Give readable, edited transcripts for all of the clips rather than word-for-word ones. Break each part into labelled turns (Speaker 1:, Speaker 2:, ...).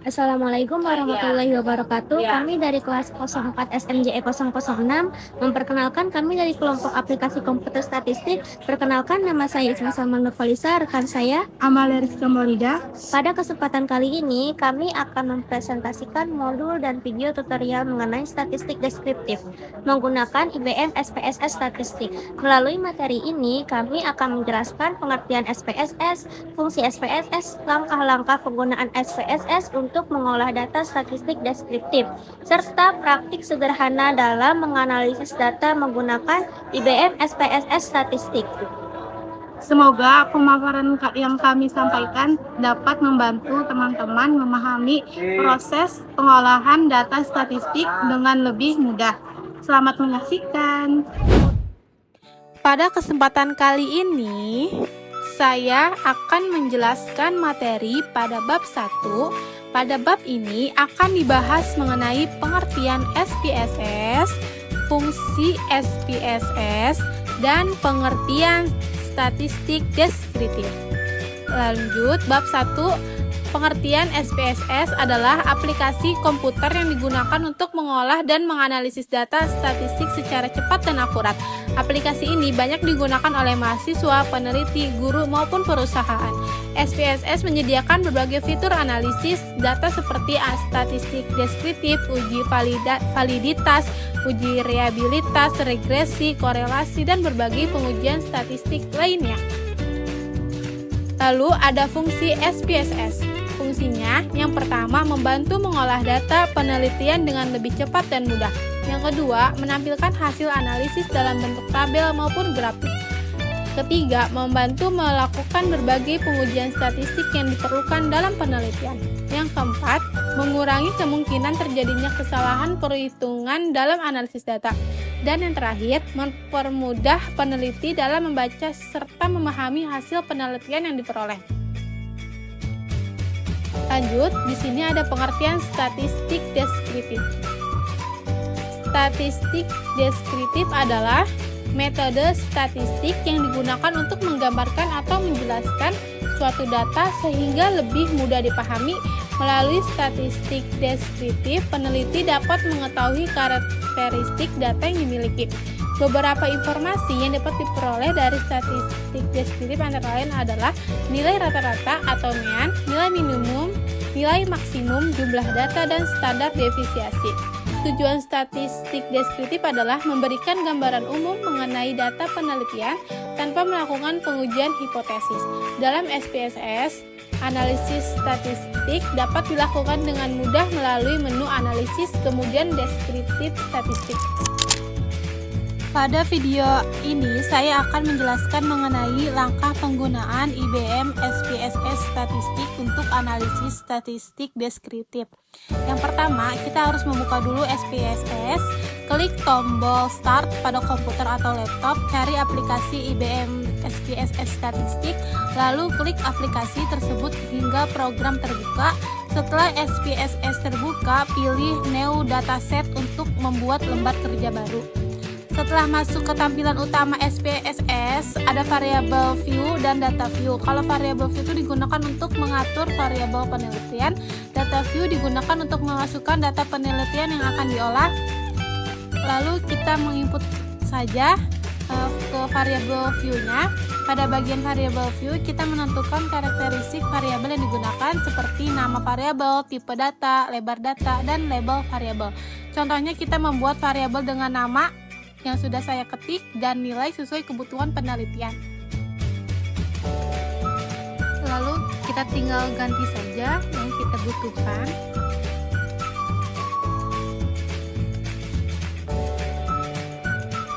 Speaker 1: Assalamualaikum warahmatullahi wabarakatuh. Kami dari kelas 04 SMJE 006 memperkenalkan kami dari kelompok aplikasi komputer statistik. Perkenalkan, nama saya Isma Salman Nurfalisa, rekan saya
Speaker 2: Amalia Rizka Maulida.
Speaker 1: Pada kesempatan kali ini, kami akan mempresentasikan modul dan video tutorial mengenai statistik deskriptif menggunakan IBM SPSS Statistik. Melalui materi ini, kami akan menjelaskan pengertian SPSS, fungsi SPSS, langkah-langkah penggunaan SPSS untuk mengolah data statistik deskriptif, serta praktik sederhana dalam menganalisis data menggunakan IBM SPSS Statistik.
Speaker 2: Semoga pemaparan yang kami sampaikan dapat membantu teman-teman memahami proses pengolahan data statistik dengan lebih mudah. Selamat menyaksikan.
Speaker 3: Pada kesempatan kali ini, saya akan menjelaskan materi pada bab 1. Pada bab ini akan dibahas mengenai pengertian SPSS, fungsi SPSS, dan pengertian statistik deskriptif. Lanjut, bab 1. Pengertian SPSS adalah aplikasi komputer yang digunakan untuk mengolah dan menganalisis data statistik secara cepat dan akurat. Aplikasi ini banyak digunakan oleh mahasiswa, peneliti, guru, maupun perusahaan. SPSS menyediakan berbagai fitur analisis data seperti statistik deskriptif, uji validitas, uji reliabilitas, regresi, korelasi, dan berbagai pengujian statistik lainnya. Lalu ada fungsi SPSS. Fungsinya, yang pertama, membantu mengolah data penelitian dengan lebih cepat dan mudah. Yang kedua, menampilkan hasil analisis dalam bentuk tabel maupun grafik. Ketiga, membantu melakukan berbagai pengujian statistik yang diperlukan dalam penelitian. Yang keempat, mengurangi kemungkinan terjadinya kesalahan perhitungan dalam analisis data. Dan yang terakhir, mempermudah peneliti dalam membaca serta memahami hasil penelitian yang diperoleh. Lanjut, di sini ada pengertian statistik deskriptif. Statistik deskriptif adalah metode statistik yang digunakan untuk menggambarkan atau menjelaskan suatu data sehingga lebih mudah dipahami. Melalui statistik deskriptif, peneliti dapat mengetahui karakteristik data yang dimiliki. Beberapa informasi yang dapat diperoleh dari statistik deskriptif antara lain adalah nilai rata-rata atau mean, nilai minimum, nilai maksimum, jumlah data, dan standar deviasi. Tujuan statistik deskriptif adalah memberikan gambaran umum mengenai data penelitian tanpa melakukan pengujian hipotesis. Dalam SPSS, analisis statistik dapat dilakukan dengan mudah melalui menu analisis, kemudian deskriptif statistik. Pada video ini, saya akan menjelaskan mengenai langkah penggunaan IBM SPSS Statistik untuk analisis statistik deskriptif. Yang pertama, kita harus membuka dulu SPSS, klik tombol Start pada komputer atau laptop, cari aplikasi IBM SPSS Statistik, lalu klik aplikasi tersebut hingga program terbuka. Setelah SPSS terbuka, pilih New Dataset untuk membuat lembar kerja baru. Setelah masuk ke tampilan utama SPSS, ada variabel view dan data view. Kalau variabel view itu digunakan untuk mengatur variabel penelitian, data view digunakan untuk memasukkan data penelitian yang akan diolah. Lalu kita menginput saja ke variabel view-nya. Pada bagian variabel view, kita menentukan karakteristik variabel yang digunakan seperti nama variabel, tipe data, lebar data, dan label variabel. Contohnya kita membuat variabel dengan nama yang sudah saya ketik dan nilai sesuai kebutuhan penelitian. Lalu kita tinggal ganti saja yang kita butuhkan.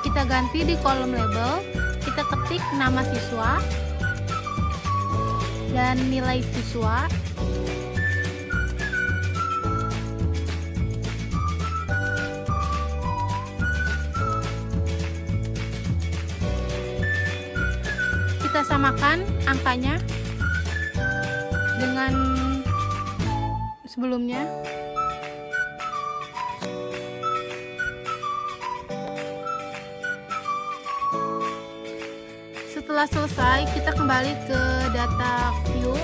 Speaker 3: Kita ganti di kolom label, kita ketik nama siswa dan nilai siswa. Kita samakan angkanya dengan sebelumnya. Setelah selesai, kita kembali ke data view.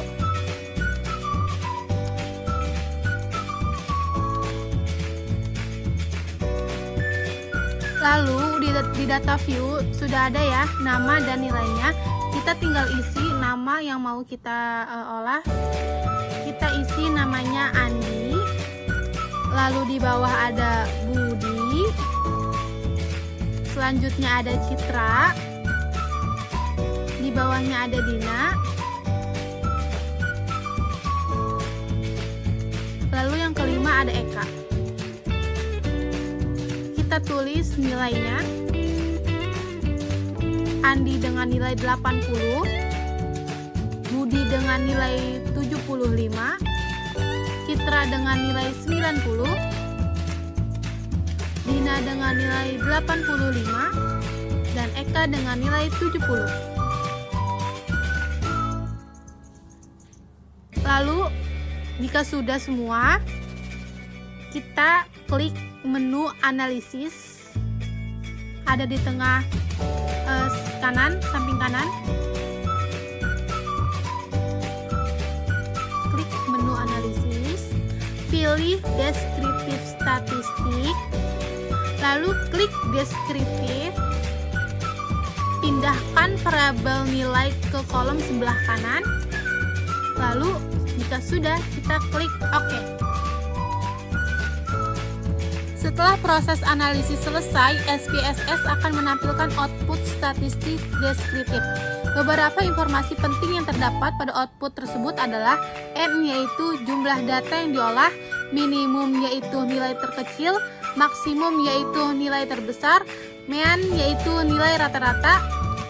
Speaker 3: Lalu di data view sudah ada ya nama dan nilainya. Kita tinggal isi nama yang mau kita olah. Kita isi namanya Andi. Lalu di bawah ada Budi. Selanjutnya ada Citra. Di bawahnya ada Dina. Lalu yang kelima ada Eka. Kita tulis nilainya. Andi dengan nilai 80, Budi dengan nilai 75, Citra dengan nilai 90, Dina dengan nilai 85, dan Eka dengan nilai 70. Lalu, jika sudah semua, kita klik menu analisis, ada di tengah kanan, samping kanan. Klik menu analisis, pilih deskriptif statistik, lalu klik deskriptif, pindahkan variabel nilai ke kolom sebelah kanan, lalu jika sudah, kita klik OK. Setelah proses analisis selesai, SPSS akan menampilkan output statistik deskriptif. Beberapa informasi penting yang terdapat pada output tersebut adalah M yaitu jumlah data yang diolah, minimum yaitu nilai terkecil, maksimum yaitu nilai terbesar, mean yaitu nilai rata-rata,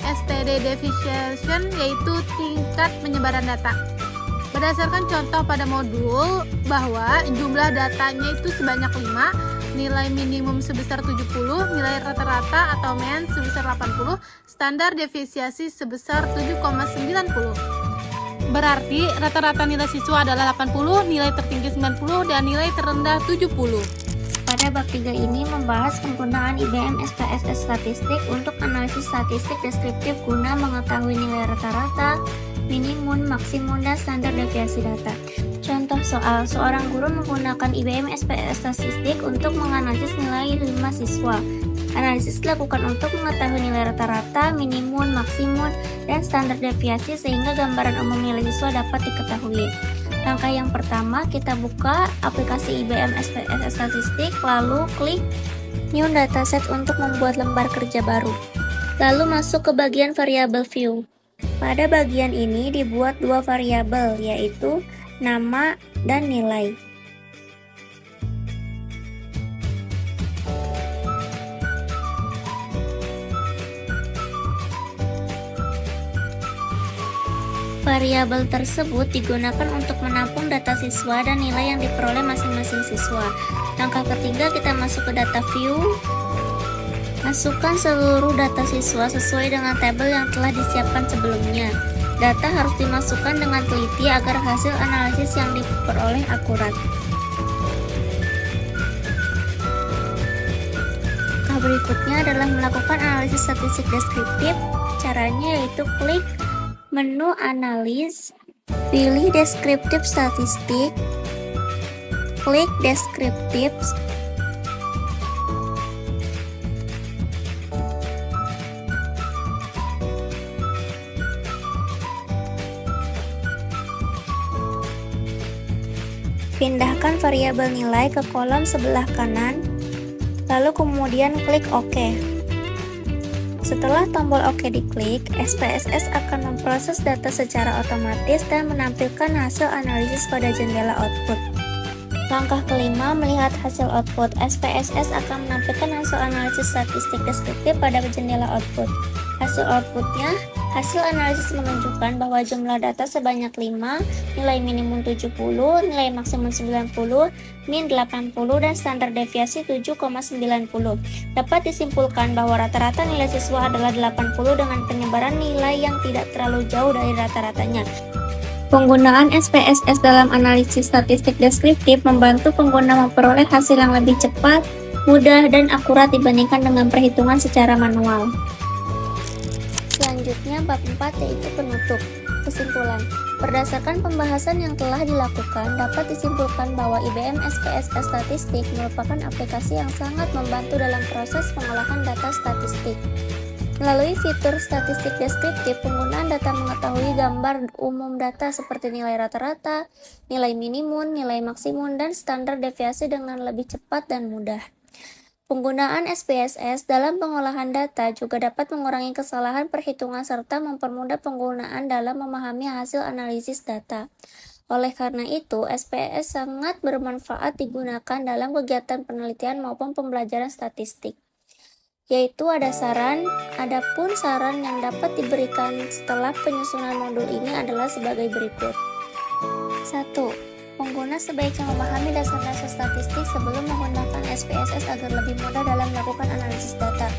Speaker 3: STD deviation yaitu tingkat penyebaran data. Berdasarkan contoh pada modul bahwa jumlah datanya itu sebanyak 5, nilai minimum sebesar 70, nilai rata-rata atau mean sebesar 80, standar deviasi sebesar 7,90. Berarti rata-rata nilai siswa adalah 80, nilai tertinggi 90, dan nilai terendah 70.
Speaker 1: Pada bab 3 ini membahas penggunaan IBM SPSS statistik untuk analisis statistik deskriptif guna mengetahui nilai rata-rata, minimum, maksimum, dan standar deviasi data. Contoh soal, seorang guru menggunakan IBM SPSS statistik untuk menganalisis nilai 5 siswa. Analisis dilakukan untuk mengetahui nilai rata-rata, minimum, maksimum, dan standar deviasi sehingga gambaran umum nilai siswa dapat diketahui. Langkah yang pertama, kita buka aplikasi IBM SPSS statistik, lalu klik New Dataset untuk membuat lembar kerja baru. Lalu masuk ke bagian variabel view. Pada bagian ini dibuat dua variabel, yaitu nama dan nilai. Variabel tersebut digunakan untuk menampung data siswa dan nilai yang diperoleh masing-masing siswa. Langkah ketiga, kita masuk ke data view. Masukkan seluruh data siswa sesuai dengan tabel yang telah disiapkan sebelumnya. Data harus dimasukkan dengan teliti agar hasil analisis yang diperoleh akurat. Langkah berikutnya adalah melakukan analisis statistik deskriptif. Caranya yaitu klik menu analis, pilih deskriptif statistik, klik deskriptif, pindahkan variabel nilai ke kolom sebelah kanan, lalu kemudian klik OK. Setelah tombol OK diklik, SPSS akan memproses data secara otomatis dan menampilkan hasil analisis pada jendela output. Langkah kelima, melihat hasil output. SPSS akan menampilkan hasil analisis statistik deskriptif pada jendela output. Hasil outputnya, hasil analisis menunjukkan bahwa jumlah data sebanyak 5, nilai minimum 70, nilai maksimum 90, min 80, dan standar deviasi 7,90. Dapat disimpulkan bahwa rata-rata nilai siswa adalah 80 dengan penyebaran nilai yang tidak terlalu jauh dari rata-ratanya. Penggunaan SPSS dalam analisis statistik deskriptif membantu pengguna memperoleh hasil yang lebih cepat, mudah, dan akurat dibandingkan dengan perhitungan secara manual. Selanjutnya bab 4 yaitu penutup. kesimpulan. Berdasarkan pembahasan yang telah dilakukan, dapat disimpulkan bahwa IBM SPSS Statistik merupakan aplikasi yang sangat membantu dalam proses pengolahan data statistik. Melalui fitur statistik deskriptif, penggunaan data mengetahui gambar umum data seperti nilai rata-rata, nilai minimum, nilai maksimum, dan standar deviasi dengan lebih cepat dan mudah. Penggunaan SPSS dalam pengolahan data juga dapat mengurangi kesalahan perhitungan serta mempermudah penggunaan dalam memahami hasil analisis data. Oleh karena itu, SPSS sangat bermanfaat digunakan dalam kegiatan penelitian maupun pembelajaran statistik. Adapun saran yang dapat diberikan setelah penyusunan modul ini adalah sebagai berikut. 1. Pengguna sebaiknya memahami dasar-dasar statistik sebelum menggunakan SPSS agar lebih mudah dalam melakukan analisis data.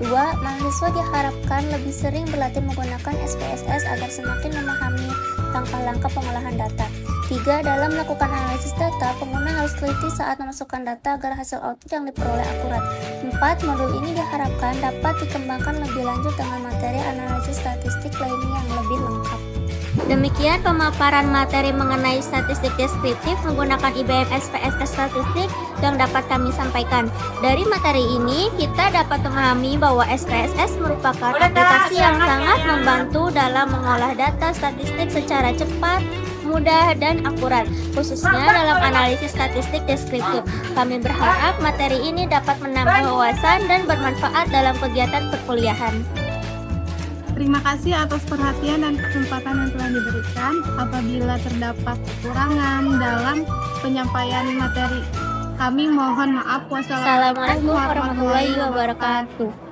Speaker 1: 2. Mahasiswa diharapkan lebih sering berlatih menggunakan SPSS agar semakin memahami langkah-langkah pengolahan data. 3. Dalam melakukan analisis data, pengguna harus teliti saat memasukkan data agar hasil output yang diperoleh akurat. 4. Modul ini diharapkan dapat dikembangkan lebih lanjut dengan materi analisis statistik lainnya yang lebih lengkap. Demikian pemaparan materi mengenai statistik deskriptif menggunakan IBM SPSS Statistik yang dapat kami sampaikan. Dari materi ini, kita dapat memahami bahwa SPSS merupakan aplikasi yang sangat membantu dalam mengolah data statistik secara cepat, mudah, dan akurat, khususnya dalam analisis statistik deskriptif. Kami berharap materi ini dapat menambah wawasan dan bermanfaat dalam kegiatan perkuliahan.
Speaker 2: Terima kasih atas perhatian dan kesempatan yang telah diberikan. Apabila terdapat kekurangan dalam penyampaian materi, kami mohon maaf. Wassalamualaikum
Speaker 1: Assalamualaikum warahmatullahi wabarakatuh.